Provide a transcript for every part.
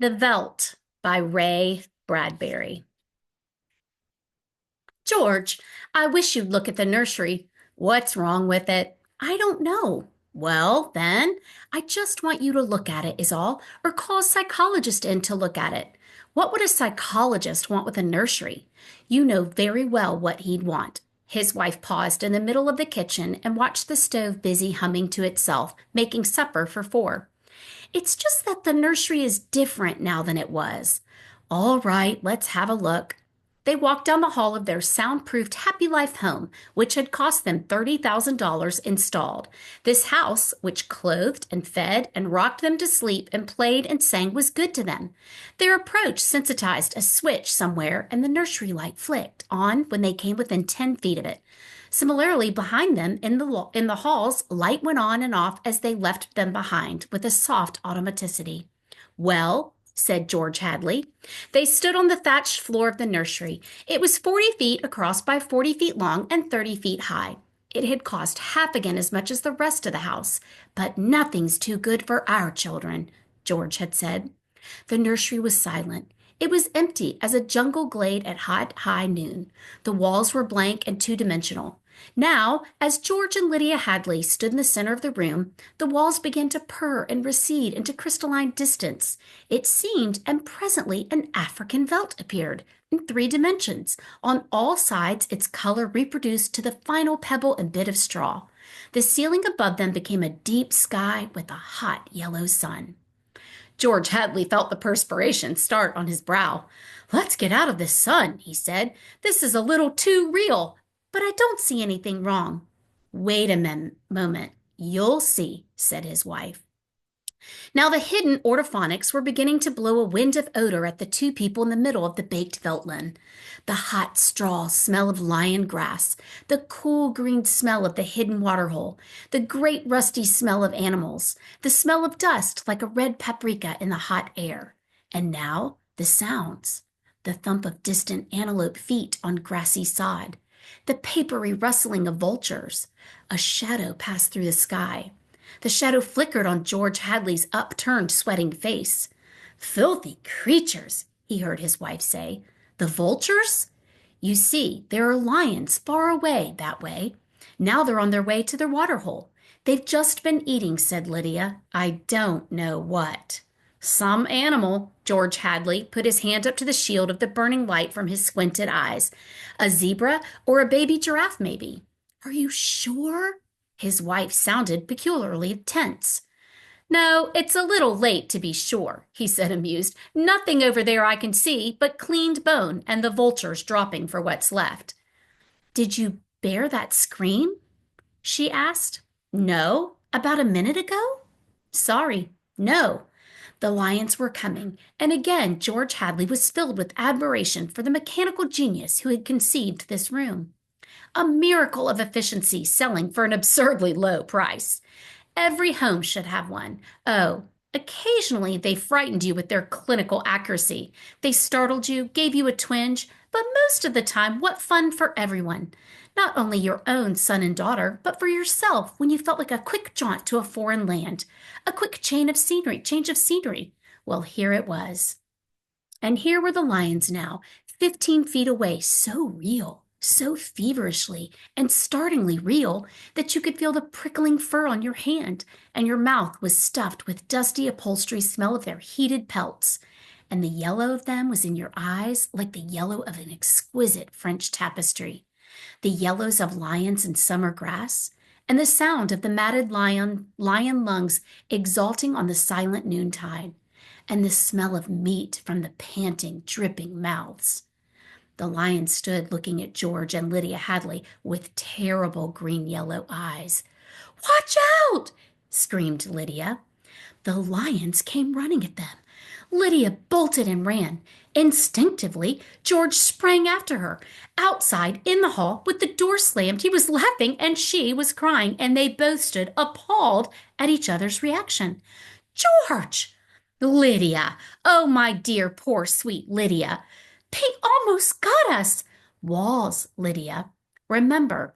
The Veldt by Ray Bradbury. George, I wish you'd look at the nursery. What's wrong with it? I don't know. Well, then, I just want you to look at it, is all, or call a psychologist in to look at it. What would a psychologist want with a nursery? You know very well what he'd want. His wife paused in the middle of the kitchen and watched the stove busy humming to itself, making supper for four. It's just that the nursery is different now than it was. All right, let's have a look. They walked down the hall of their soundproofed Happy Life home, which had cost them $30,000 installed. This house, which clothed and fed and rocked them to sleep and played and sang, was good to them. Their approach sensitized a switch somewhere, and the nursery light flicked on when they came within 10 feet of it. Similarly, behind them in the halls, light went on and off as they left them behind with a soft automaticity. Well, said George Hadley. They stood on the thatched floor of the nursery. It was 40 feet across by 40 feet long and 30 feet high. It had cost half again as much as the rest of the house. But nothing's too good for our children, George had said. The nursery was silent. It was empty as a jungle glade at hot, high noon. The walls were blank and two-dimensional. Now, as George and Lydia Hadley stood in the center of the room, the walls began to purr and recede into crystalline distance. It seemed, and presently an African veldt appeared, in 3 dimensions. On all sides, its color reproduced to the final pebble and bit of straw. The ceiling above them became a deep sky with a hot yellow sun. George Hadley felt the perspiration start on his brow. Let's get out of the sun, he said. This is a little too real, but I don't see anything wrong. Wait a moment. You'll see, said his wife. Now the hidden ortophonics were beginning to blow a wind of odor at the two people in the middle of the baked Veltlin. The hot straw smell of lion grass, the cool green smell of the hidden waterhole, the great rusty smell of animals, the smell of dust like a red paprika in the hot air. And now the sounds, the thump of distant antelope feet on grassy sod, the papery rustling of vultures. A shadow passed through the sky. The shadow flickered on George Hadley's upturned, sweating face. Filthy creatures, he heard his wife say. The vultures? You see, there are lions far away that way. Now they're on their way to their waterhole. They've just been eating, said Lydia. I don't know what. Some animal, George Hadley put his hand up to the shield of the burning light from his squinted eyes. A zebra or a baby giraffe, maybe. Are you sure? His wife sounded peculiarly tense. No, it's a little late to be sure, he said, amused. Nothing over there I can see but cleaned bone and the vultures dropping for what's left. Did you bear that scream? She asked. No, about a minute ago? Sorry, no. The lions were coming, and again George Hadley was filled with admiration for the mechanical genius who had conceived this room. A miracle of efficiency selling for an absurdly low price. Every home should have one. Oh, occasionally they frightened you with their clinical accuracy. They startled you, gave you a twinge, but most of the time, what fun for everyone. Not only your own son and daughter, but for yourself when you felt like a quick jaunt to a foreign land, a quick change of scenery. Well, here it was. And here were the lions now, 15 feet away, so real, so feverishly and startlingly real that you could feel the prickling fur on your hand, and your mouth was stuffed with dusty upholstery smell of their heated pelts. And the yellow of them was in your eyes like the yellow of an exquisite French tapestry. The yellows of lions in summer grass, and the sound of the matted lion lungs exulting on the silent noontide, and the smell of meat from the panting, dripping mouths. The lion stood looking at George and Lydia Hadley with terrible green-yellow eyes. Watch out! Screamed Lydia. The lions came running at them. Lydia bolted and ran. Instinctively, George sprang after her. Outside, in the hall, with the door slammed, he was laughing and she was crying, and they both stood appalled at each other's reaction. George! Lydia! Oh, my dear, poor, sweet Lydia! They almost got us! Walls, Lydia. Remember,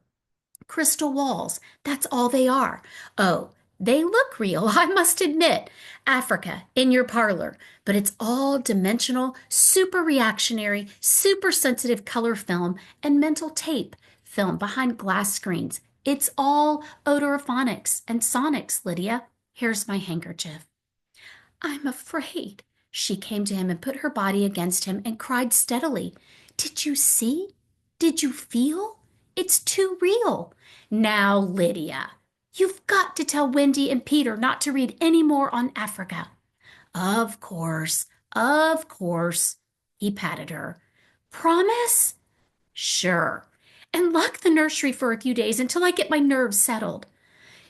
crystal walls. That's all they are. Oh, They look real, I must admit. Africa in your parlor, but it's all dimensional, super reactionary, super sensitive color film and mental tape film behind glass screens. It's all odorophonics and sonics, Lydia. Here's my handkerchief. I'm afraid. She came to him and put her body against him and cried steadily. Did you see? Did you feel? It's too real. Now, Lydia, you've got to tell Wendy and Peter not to read any more on Africa. Of course, of course. He patted her. Promise? Sure. And lock the nursery for a few days until I get my nerves settled.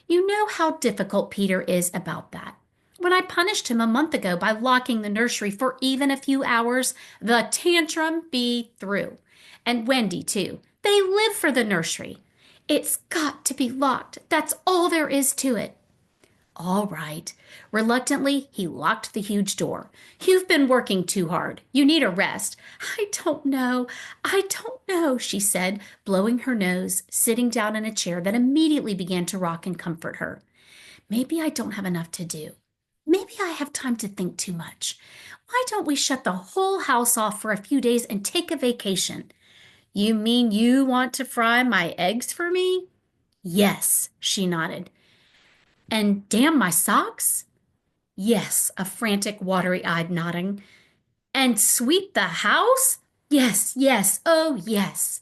You know how difficult Peter is about that. When I punished him a month ago by locking the nursery for even a few hours, the tantrum be through. And Wendy, too. They live for the nursery. It's got to be locked. That's all there is to it. All right. Reluctantly, he locked the huge door. You've been working too hard. You need a rest. I don't know, she said, blowing her nose, sitting down in a chair that immediately began to rock and comfort her. Maybe I don't have enough to do. Maybe I have time to think too much. Why don't we shut the whole house off for a few days and take a vacation? You mean you want to fry my eggs for me? Yes, she nodded. And damn my socks? Yes, a frantic, watery-eyed nodding. And sweep the house? Yes, yes, oh yes.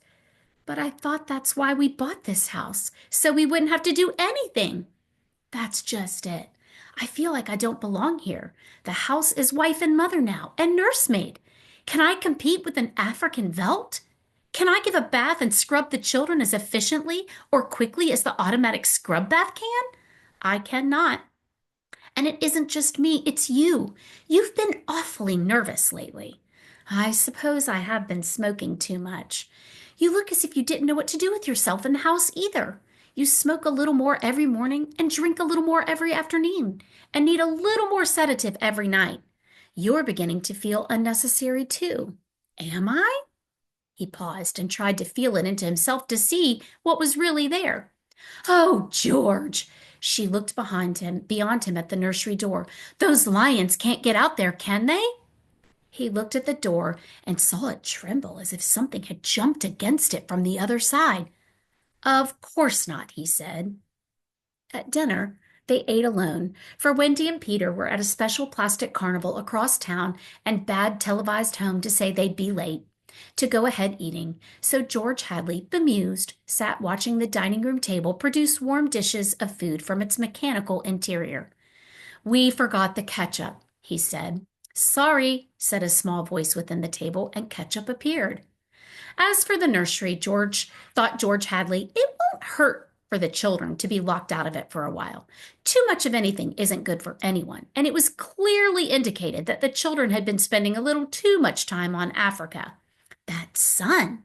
But I thought that's why we bought this house, so we wouldn't have to do anything. That's just it. I feel like I don't belong here. The house is wife and mother now, and nursemaid. Can I compete with an African Veldt? Can I give a bath and scrub the children as efficiently or quickly as the automatic scrub bath can? I cannot. And it isn't just me, it's you. You've been awfully nervous lately. I suppose I have been smoking too much. You look as if you didn't know what to do with yourself in the house either. You smoke a little more every morning and drink a little more every afternoon and need a little more sedative every night. You're beginning to feel unnecessary too. Am I? He paused and tried to feel it into himself to see what was really there. Oh, George! She looked beyond him at the nursery door. Those lions can't get out there, can they? He looked at the door and saw it tremble as if something had jumped against it from the other side. Of course not, he said. At dinner, they ate alone, for Wendy and Peter were at a special plastic carnival across town and bad televised home to say they'd be late. To go ahead eating, so George Hadley, bemused, sat watching the dining room table produce warm dishes of food from its mechanical interior. We forgot the ketchup, he said. Sorry, said a small voice within the table, and ketchup appeared. As for the nursery, George Hadley, it won't hurt for the children to be locked out of it for a while. Too much of anything isn't good for anyone, and it was clearly indicated that the children had been spending a little too much time on Africa. That sun!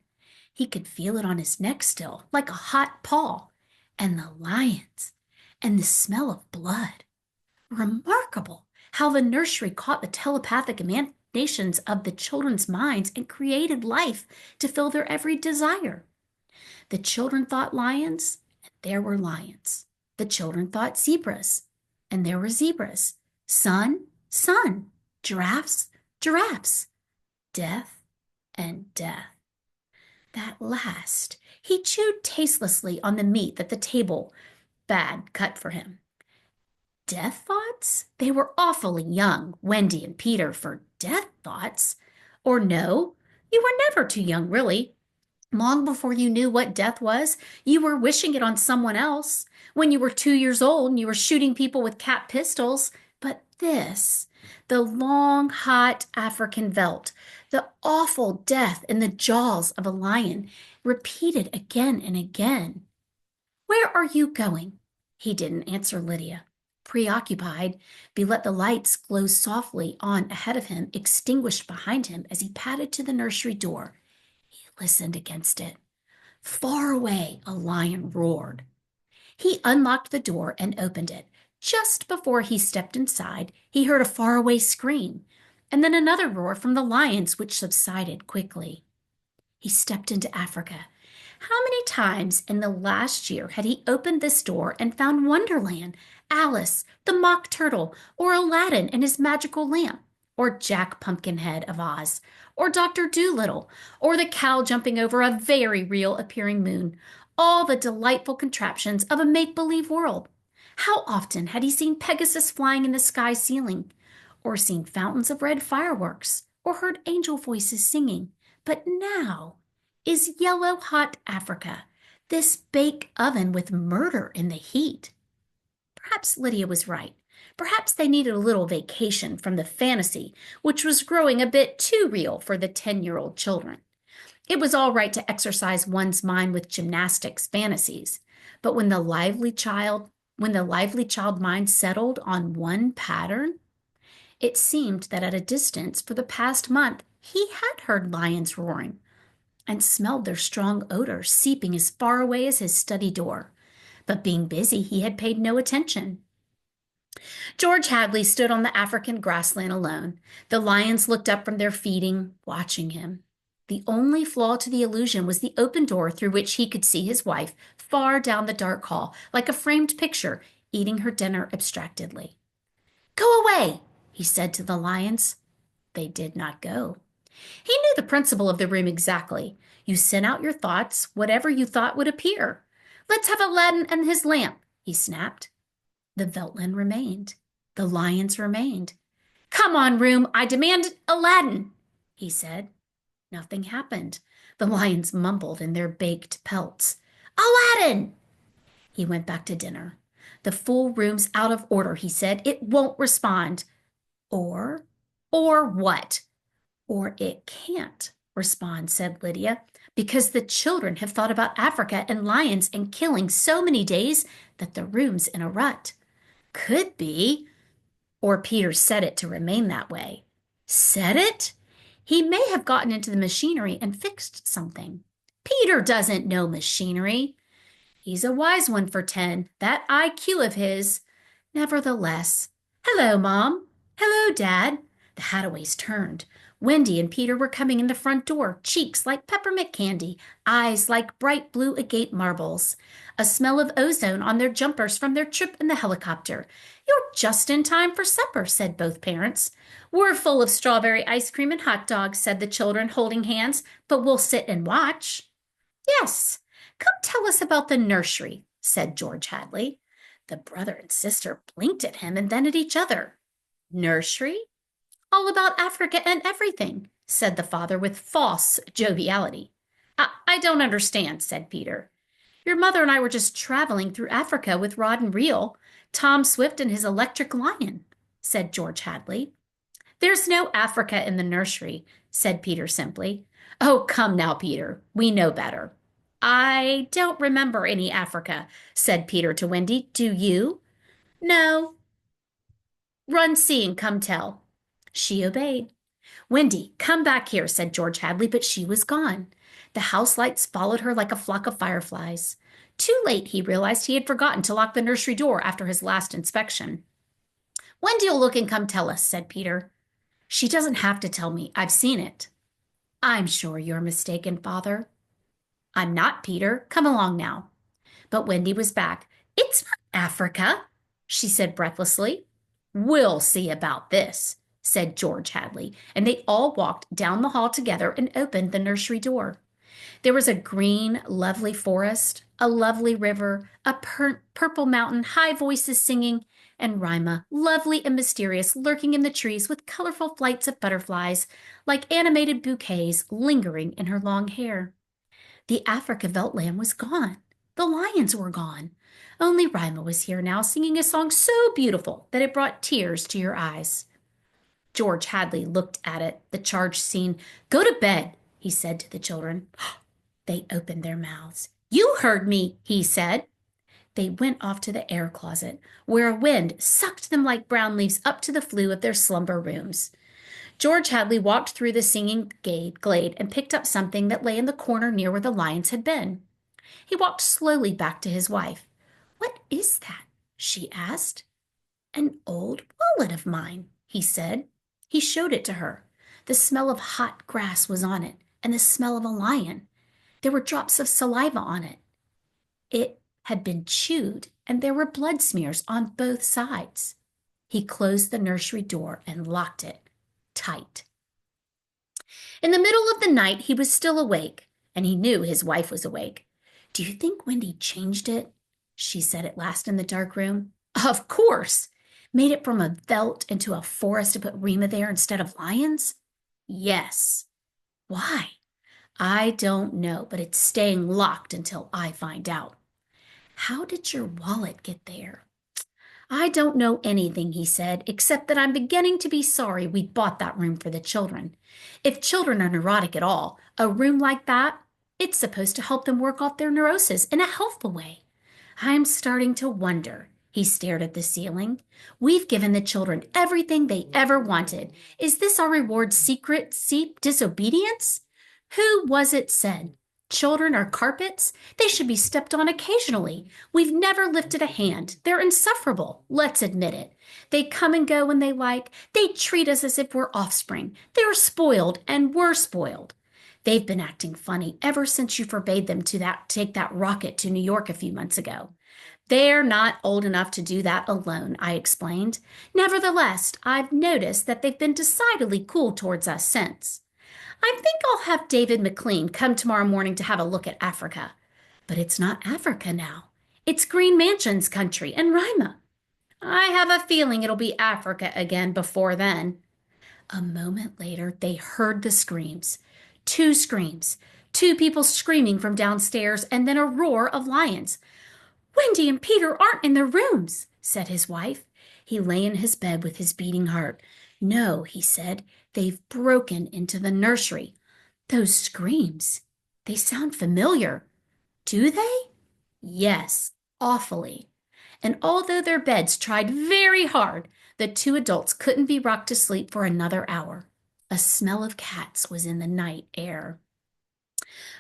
He could feel it on his neck still, like a hot paw. And the lions, and the smell of blood. Remarkable how the nursery caught the telepathic emanations of the children's minds and created life to fill their every desire. The children thought lions, and there were lions. The children thought zebras, and there were zebras. Sun, sun. Giraffes, giraffes. Death, and death. That last, he chewed tastelessly on the meat that the table bad cut for him. Death thoughts? They were awfully young, Wendy and Peter, for death thoughts. Or no, you were never too young, really. Long before you knew what death was, you were wishing it on someone else. When you were 2 years old and you were shooting people with cap pistols. But this, the long, hot African Veldt, the awful death in the jaws of a lion, repeated again and again. Where are you going? He didn't answer Lydia. Preoccupied, he let the lights glow softly on ahead of him, extinguished behind him as he padded to the nursery door. He listened against it. Far away, a lion roared. He unlocked the door and opened it. Just before he stepped inside, he heard a faraway scream, and then another roar from the lions, which subsided quickly. He stepped into Africa. How many times in the last year had he opened this door and found Wonderland Alice, the Mock Turtle, or Aladdin and his magical lamp, or Jack Pumpkinhead of Oz, or Dr. Dolittle, or the cow jumping over a very real appearing moon, all the delightful contraptions of a make-believe world. How often had he seen Pegasus flying in the sky ceiling, or seen fountains of red fireworks, or heard angel voices singing? But now is yellow hot Africa, this bake oven with murder in the heat. Perhaps Lydia was right. Perhaps they needed a little vacation from the fantasy, which was growing a bit too real for the 10-year-old children. It was all right to exercise one's mind with gymnastics fantasies, but when the lively child mind settled on one pattern, it seemed that at a distance for the past month he had heard lions roaring and smelled their strong odor seeping as far away as his study door. But being busy, he had paid no attention. George Hadley stood on the African grassland alone. The lions looked up from their feeding, watching him. The only flaw to the illusion was the open door through which he could see his wife far down the dark hall, like a framed picture, eating her dinner abstractedly. "Go away," he said to the lions. They did not go. He knew the principle of the room exactly. You sent out your thoughts, whatever you thought would appear. "Let's have Aladdin and his lamp," he snapped. The Veltland remained. The lions remained. "Come on, room, I demand Aladdin," he said. Nothing happened. The lions mumbled in their baked pelts. "Aladdin!" He went back to dinner. "The full room's out of order," he said. "It won't respond." Or what? "Or it can't respond," said Lydia, "because the children have thought about Africa and lions and killing so many days that the room's in a rut. Could be. Or Peter set it to remain that way." Set it? He may have gotten into the machinery and fixed something. Peter doesn't know machinery. He's a wise one for 10, that IQ of his. Nevertheless, "Hello, Mom." "Hello, Dad." The Hataways turned. Wendy and Peter were coming in the front door, cheeks like peppermint candy, eyes like bright blue agate marbles, a smell of ozone on their jumpers from their trip in the helicopter. "You're just in time for supper," said both parents. "We're full of strawberry ice cream and hot dogs," said the children, holding hands, "but we'll sit and watch." "Yes, come tell us about the nursery," said George Hadley. The brother and sister blinked at him and then at each other. "Nursery? All about Africa and everything," said the father with false joviality. I don't understand," said Peter. "Your mother and I were just traveling through Africa with rod and reel, Tom Swift and his electric lion," said George Hadley. "There's no Africa in the nursery," said Peter simply. "Oh, come now, Peter. We know better." "I don't remember any Africa," said Peter to Wendy. "Do you?" "No." "Run see and come tell." She obeyed. "Wendy, come back here," said George Hadley, but she was gone. The house lights followed her like a flock of fireflies. Too late, he realized he had forgotten to lock the nursery door after his last inspection. "Wendy'll look and come tell us," said Peter. "She doesn't have to tell me. I've seen it." "I'm sure you're mistaken, Father." "I'm not, Peter. Come along now." But Wendy was back. "It's not Africa," she said breathlessly. "We'll see about this," said George Hadley, and they all walked down the hall together and opened the nursery door. There was a green, lovely forest, a lovely river, a purple mountain, high voices singing, and Rima, lovely and mysterious, lurking in the trees with colorful flights of butterflies, like animated bouquets, lingering in her long hair. The Africa Veltland was gone. The lions were gone. Only Rima was here now, singing a song so beautiful that it brought tears to your eyes. George Hadley looked at it, the charged scene. "Go to bed," he said to the children. They opened their mouths. "You heard me," he said. They went off to the air closet, where a wind sucked them like brown leaves up to the flue of their slumber rooms. George Hadley walked through the singing glade and picked up something that lay in the corner near where the lions had been. He walked slowly back to his wife. "What is that?" she asked. "An old wallet of mine," he said. He showed it to her. The smell of hot grass was on it, and the smell of a lion. There were drops of saliva on it. It had been chewed and there were blood smears on both sides. He closed the nursery door and locked it tight. In the middle of the night, he was still awake, and he knew his wife was awake. "Do you think Wendy changed it?" she said at last in the dark room. "Of course! Made it from a veldt into a forest to put Rima there instead of lions?" "Yes." "Why?" "I don't know, but it's staying locked until I find out." "How did your wallet get there?" "I don't know anything," he said, "except that I'm beginning to be sorry we bought that room for the children. If children are neurotic at all, a room like that, it's supposed to help them work off their neurosis in a healthful way. I'm starting to wonder." He stared at the ceiling. "We've given the children everything they ever wanted. Is this our reward secret disobedience? Who was it said? Children are carpets. They should be stepped on occasionally. We've never lifted a hand. They're insufferable. Let's admit it. They come and go when they like. They treat us as if we're offspring. They're spoiled, and we're spoiled. They've been acting funny ever since you forbade them to take that rocket to New York a few months ago." "They're not old enough to do that alone," I explained. "Nevertheless, I've noticed that they've been decidedly cool towards us since. I think I'll have David McLean come tomorrow morning to have a look at Africa." "But it's not Africa now. It's Green Mansion's country and Rima." "I have a feeling it'll be Africa again before then." A moment later, they heard the screams. Two screams. Two people screaming from downstairs, and then a roar of lions. "Wendy and Peter aren't in their rooms," said his wife. He lay in his bed with his beating heart. "No," he said, "they've broken into the nursery. Those screams, they sound familiar." "Do they?" "Yes, awfully." And although their beds tried very hard, the two adults couldn't be rocked to sleep for another hour. A smell of cats was in the night air.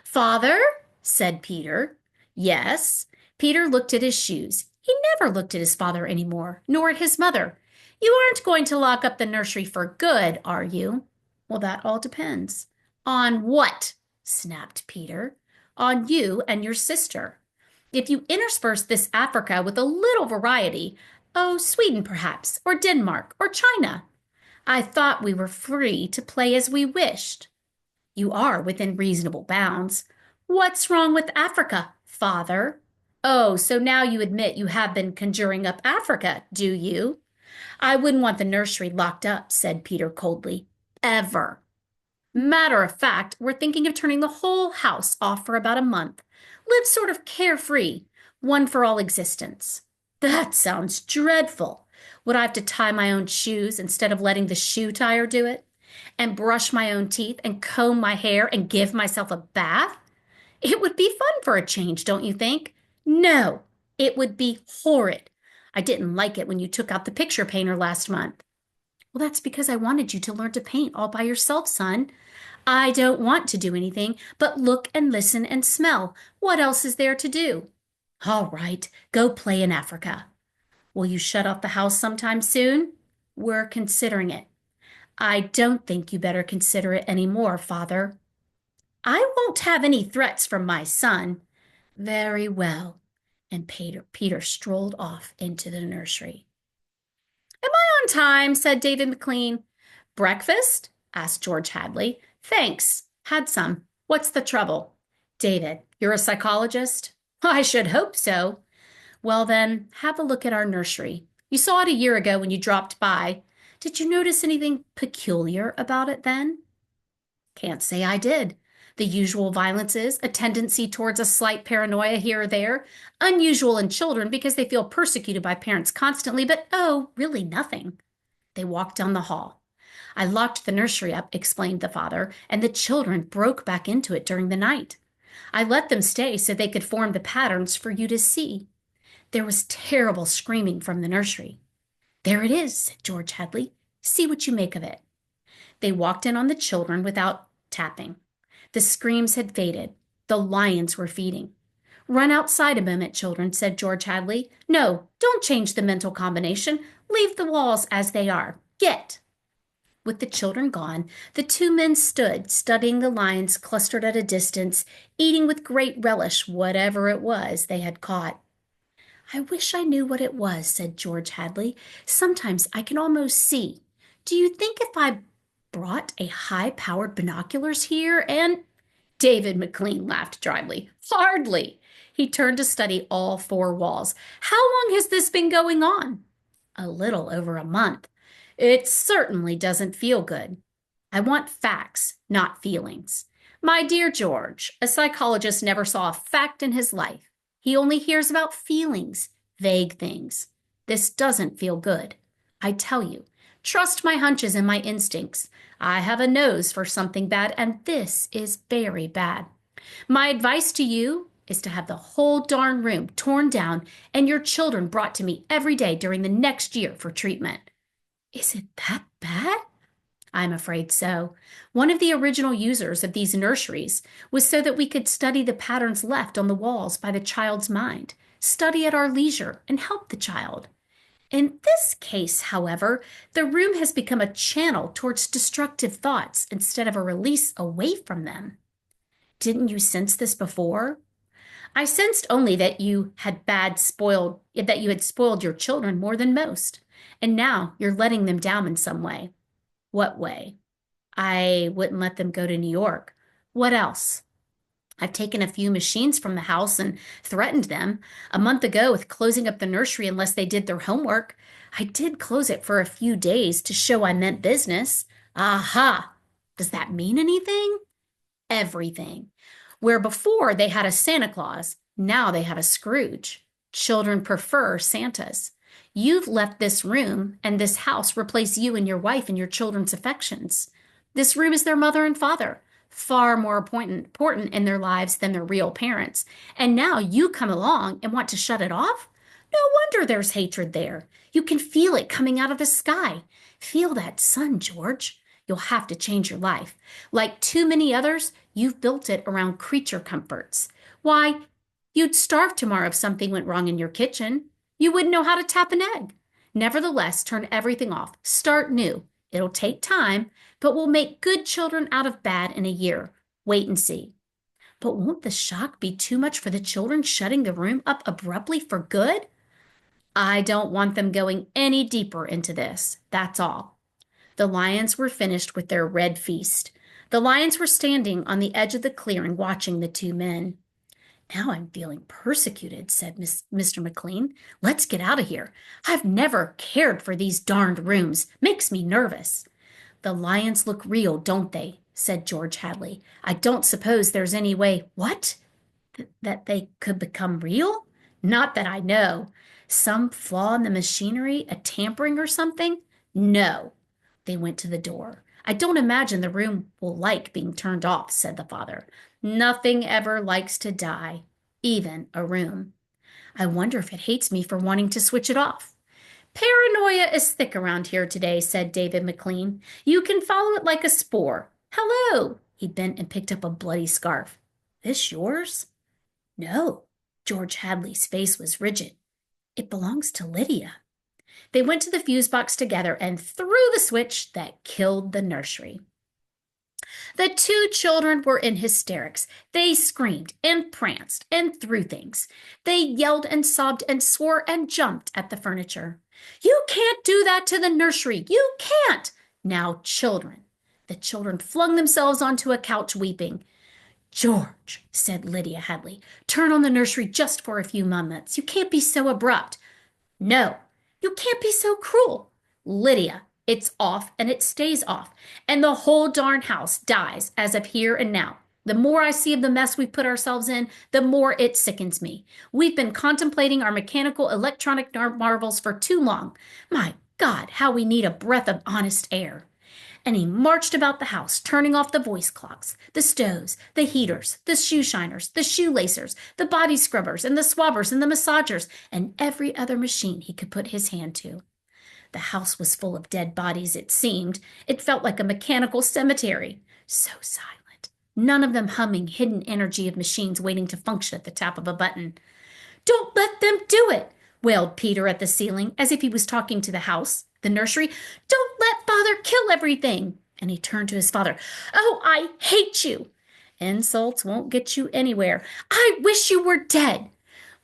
"Father?" said Peter. "Yes." Peter looked at his shoes. He never looked at his father anymore, nor at his mother. "You aren't going to lock up the nursery for good, are you?" "Well, that all depends." "On what?" snapped Peter. "On you and your sister. If you intersperse this Africa with a little variety, oh, Sweden perhaps, or Denmark, or China. I thought we were free to play as we wished." "You are within reasonable bounds." "What's wrong with Africa, father?" "Oh, so now you admit you have been conjuring up Africa, do you?" "I wouldn't want the nursery locked up," said Peter coldly. "Ever. Matter of fact, we're thinking of turning the whole house off for about a month. Live sort of carefree, one for all existence." "That sounds dreadful. Would I have to tie my own shoes instead of letting the shoe tire do it? And brush my own teeth and comb my hair and give myself a bath? It would be fun for a change, don't you think?" "No, it would be horrid. I didn't like it when you took out the picture painter last month." "Well, that's because I wanted you to learn to paint all by yourself, son." "I don't want to do anything but look and listen and smell. What else is there to do?" "All right, go play in Africa." "Will you shut off the house sometime soon?" "We're considering it." "I don't think you better consider it any more, father." "I won't have any threats from my son." "Very well." And Peter strolled off into the nursery. "Am I on time?" said David McLean. "Breakfast?" asked George Hadley. "Thanks. Had some. What's the trouble?" "David, you're a psychologist?" "I should hope so." "Well, then, have a look at our nursery. You saw it a year ago when you dropped by. Did you notice anything peculiar about it then?" "Can't say I did. The usual violences, a tendency towards a slight paranoia here or there, unusual in children because they feel persecuted by parents constantly, but oh, really nothing." They walked down the hall. "I locked the nursery up," explained the father, "and the children broke back into it during the night. I let them stay so they could form the patterns for you to see. There was terrible screaming from the nursery." "There it is," said George Hadley. "See what you make of it." They walked in on the children without tapping. The screams had faded. The lions were feeding. "Run outside a moment, children," said George Hadley. "No, don't change the mental combination. Leave the walls as they are. Get." With the children gone, the two men stood, studying the lions clustered at a distance, eating with great relish whatever it was they had caught. I wish I knew what it was, said George Hadley. Sometimes I can almost see. Do you think if I brought a high-powered binoculars here and David McLean laughed dryly. Hardly. He turned to study all four walls. How long has this been going on? A little over a month. It certainly doesn't feel good. I want facts, not feelings. My dear George, a psychologist never saw a fact in his life. He only hears about feelings, vague things. This doesn't feel good. I tell you, trust my hunches and my instincts. I have a nose for something bad, and this is very bad. My advice to you is to have the whole darn room torn down and your children brought to me every day during the next year for treatment. Is it that bad? I'm afraid so. One of the original users of these nurseries was so that we could study the patterns left on the walls by the child's mind, study at our leisure, and help the child. In this case, however, the room has become a channel towards destructive thoughts instead of a release away from them. Didn't you sense this before? I sensed only that you had spoiled your children more than most, and now you're letting them down in some way. What way? I wouldn't let them go to New York. What else? I've taken a few machines from the house and threatened them a month ago with closing up the nursery unless they did their homework. I did close it for a few days to show I meant business. Aha! Does that mean anything? Everything. Where before they had a Santa Claus, now they have a Scrooge. Children prefer Santas. You've let this room and this house replace you and your wife and your children's affections. This room is their mother and father, far more important in their lives than their real parents. And now you come along and want to shut it off? No wonder there's hatred there. You can feel it coming out of the sky. Feel that sun, George. You'll have to change your life. Like too many others, you've built it around creature comforts. Why, you'd starve tomorrow if something went wrong in your kitchen. You wouldn't know how to tap an egg. Nevertheless, turn everything off. Start new. It'll take time, but we'll make good children out of bad in a year. Wait and see. But won't the shock be too much for the children shutting the room up abruptly for good? I don't want them going any deeper into this. That's all. The lions were finished with their red feast. The lions were standing on the edge of the clearing watching the two men. Now I'm feeling persecuted, said Mr. McLean. Let's get out of here. I've never cared for these darned rooms. Makes me nervous. The lions look real, don't they? Said George Hadley. I don't suppose there's any way. What? That they could become real? Not that I know. Some flaw in the machinery, a tampering or something? No. They went to the door. I don't imagine the room will like being turned off, said the father. Nothing ever likes to die, even a room. I wonder if it hates me for wanting to switch it off. Paranoia is thick around here today, said David McLean. You can follow it like a spore. Hello! He bent and picked up a bloody scarf. This yours? No. George Hadley's face was rigid. It belongs to Lydia. They went to the fuse box together and threw the switch that killed the nursery. The two children were in hysterics. They screamed and pranced and threw things. They yelled and sobbed and swore and jumped at the furniture. You can't do that to the nursery. You can't. Now, children. The children flung themselves onto a couch weeping. George, said Lydia Hadley, turn on the nursery just for a few moments. You can't be so abrupt. No, you can't be so cruel. Lydia, it's off and it stays off. And the whole darn house dies as of here and now. The more I see of the mess we've put ourselves in, the more it sickens me. We've been contemplating our mechanical electronic marvels for too long. My God, how we need a breath of honest air. And he marched about the house, turning off the voice clocks, the stoves, the heaters, the shoe shiners, the shoelacers, the body scrubbers, and the swabbers, and the massagers, and every other machine he could put his hand to. The house was full of dead bodies, it seemed. It felt like a mechanical cemetery. So silent. None of them humming hidden energy of machines waiting to function at the tap of a button. Don't let them do it, wailed Peter at the ceiling, as if he was talking to the house, the nursery. Don't let Father kill everything. And he turned to his father. Oh, I hate you. Insults won't get you anywhere. I wish you were dead.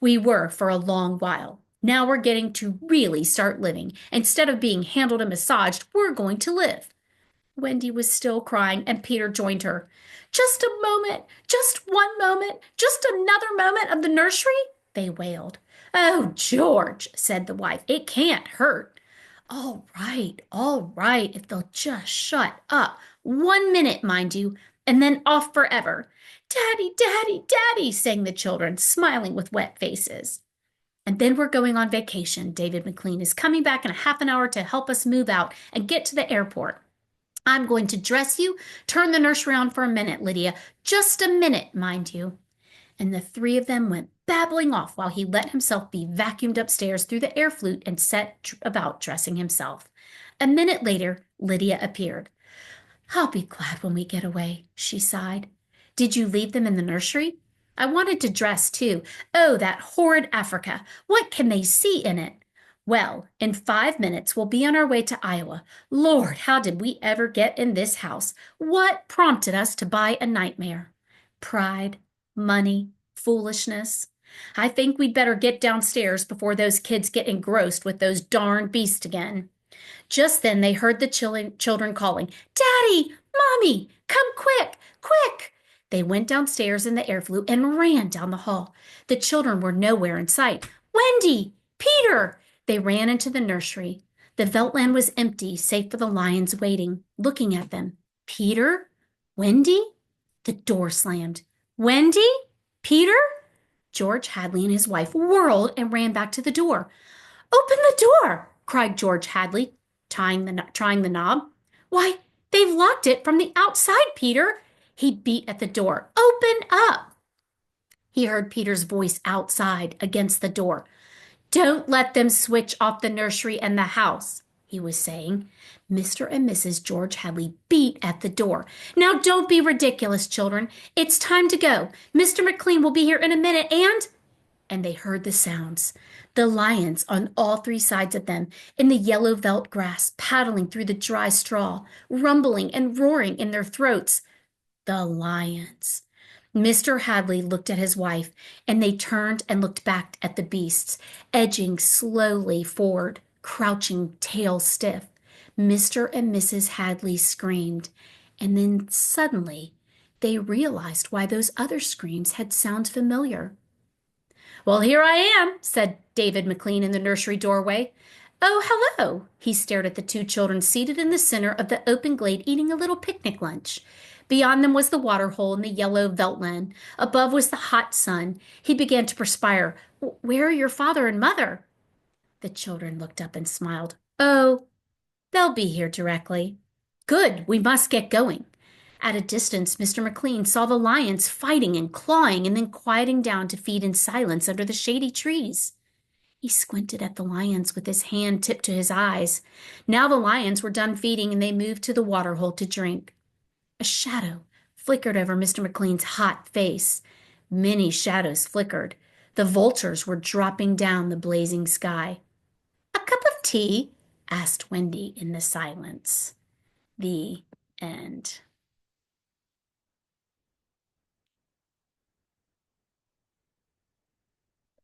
We were for a long while. Now we're getting to really start living. Instead of being handled and massaged, we're going to live. Wendy was still crying, and Peter joined her. Just a moment, just one moment, just another moment of the nursery, they wailed. Oh, George, said the wife, it can't hurt. All right, if they'll just shut up. 1 minute, mind you, and then off forever. Daddy, Daddy, Daddy, sang the children, smiling with wet faces. And then we're going on vacation. David McLean is coming back in a half an hour to help us move out and get to the airport. I'm going to dress you. Turn the nursery on for a minute, Lydia. Just a minute, mind you. And the three of them went babbling off while he let himself be vacuumed upstairs through the air flute and set about dressing himself. A minute later, Lydia appeared. I'll be glad when we get away, she sighed. Did you leave them in the nursery? I wanted to dress too. Oh, that horrid Africa. What can they see in it? Well, in 5 minutes we'll be on our way to Iowa. Lord, how did we ever get in this house? What prompted us to buy a nightmare? Pride, money, foolishness. I think we'd better get downstairs before those kids get engrossed with those darn beasts again. Just then they heard the children calling, Daddy, Mommy, come quick, quick. They went downstairs in the air flute and ran down the hall. The children were nowhere in sight. Wendy! Peter! They ran into the nursery. The Veldt was empty, save for the lions waiting, looking at them. Peter? Wendy? The door slammed. Wendy? Peter? George Hadley and his wife whirled and ran back to the door. Open the door, cried George Hadley, trying the knob. Why, they've locked it from the outside, Peter. He beat at the door. Open up. He heard Peter's voice outside against the door. Don't let them switch off the nursery and the house, he was saying. Mr. and Mrs. George Hadley beat at the door. Now don't be ridiculous, children. It's time to go. Mr. McLean will be here in a minute and they heard the sounds. The lions on all three sides of them, in the yellow Veldt grass, paddling through the dry straw, rumbling and roaring in their throats. The lions. Mr. Hadley looked at his wife, and they turned and looked back at the beasts, edging slowly forward, crouching tail stiff. Mr. and Mrs. Hadley screamed, and then suddenly they realized why those other screams had sounded familiar. Well, here I am, said David McLean in the nursery doorway. Oh, hello. He stared at the two children seated in the center of the open glade eating a little picnic lunch. Beyond them was the water hole in the yellow Veldt. Above was the hot sun. He began to perspire. Where are your father and mother? The children looked up and smiled. Oh, they'll be here directly. Good, we must get going. At a distance, Mr. McLean saw the lions fighting and clawing and then quieting down to feed in silence under the shady trees. He squinted at the lions with his hand tipped to his eyes. Now the lions were done feeding and they moved to the water hole to drink. A shadow flickered over Mr. McLean's hot face. Many shadows flickered. The vultures were dropping down the blazing sky. A cup of tea? Asked Wendy in the silence. The end.